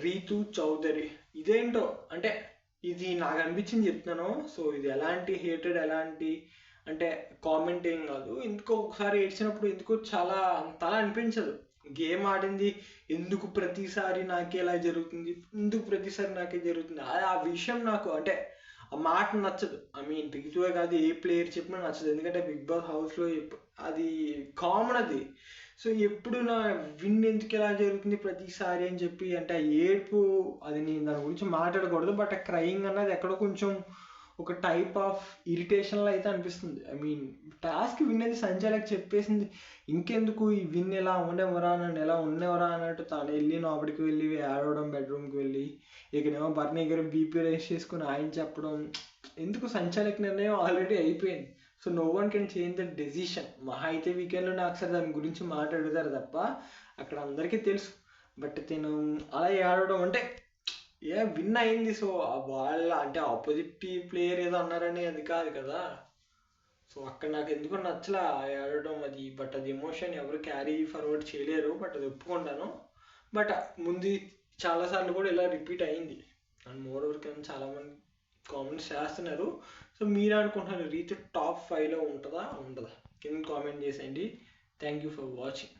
రీతు చౌదరి. ఇదేంటో అంటే ఇది నాకు అనిపించింది చెప్తున్నాను. సో ఇది ఎలాంటి హేటెడ్, ఎలాంటి అంటే కామెంట్ ఏం కాదు. ఎందుకో ఒకసారి ఏడ్చినప్పుడు ఎందుకో చాలా అంతలా అనిపించదు. గేమ్ ఆడింది ఎందుకు ప్రతిసారి నాకే ఇలా జరుగుతుంది, ఎందుకు ప్రతిసారి నాకే జరుగుతుంది, ఆ విషయం నాకు అంటే ఆ మాట నచ్చదు. ఐ మీన్ రీతువే కాదు, ఏ ప్లేయర్ చెప్పినా నచ్చదు. ఎందుకంటే బిగ్ బాస్ హౌస్లో అది కామన్ అది. సో ఎప్పుడు నా విన్ ఎందుకు ఇలా జరుగుతుంది ప్రతిసారి అని చెప్పి అంటే ఆ ఏడుపు, అది నేను దాని గురించి మాట్లాడకూడదు. బట్ ఆ క్రయింగ్ అన్నది ఎక్కడో కొంచెం ఒక టైప్ ఆఫ్ ఇరిటేషన్లో అయితే అనిపిస్తుంది. ఐ మీన్ టాస్క్ విన్ అది సంచాలకి చెప్పేసింది, ఇంకెందుకు ఈ విన్ ఎలా ఉండేవరా, నన్ను ఎలా ఉండేవరా అన్నట్టు తను వెళ్ళి లోపలికి వెళ్ళి ఆడవడం, బెడ్రూమ్కి వెళ్ళి ఇక్కడేమో బర్నీ గారు బీపీ రేస్ చేసుకుని ఆయన చెప్పడం. ఎందుకు సంచాలక నిర్ణయం ఆల్రెడీ అయిపోయింది. So no one can change that decision. మహా అయితే వీకెండ్లో నాకు సార్ దాని గురించి మాట్లాడతారు తప్ప అక్కడ అందరికీ తెలుసు. బట్ నేను అలా ఆడడం అంటే విన్ అయింది. సో వాళ్ళ అంటే ఆపోజిట్ ప్లేయర్ ఏదో అన్నారని అది కాదు కదా. సో అక్కడ నాకు ఎందుకు నచ్చలా ఆడడం అది. బట్ అది ఎమోషన్ ఎవరు క్యారీ ఫార్వర్డ్ చేయలేరు. బట్ అది ఒప్పుకుంటాను. బట్ ముందు చాలాసార్లు కూడా ఇలా రిపీట్ అయింది. అండ్ మోర్ ఓవర్ కానీ చాలామంది కామెంట్స్ చేస్తున్నారు. సో మీరు అనుకుంటున్నారు రీతు టాప్ 5లో ఉంటుందా ఉండదా? కింద కామెంట్ చేసేయండి. Thank you for watching.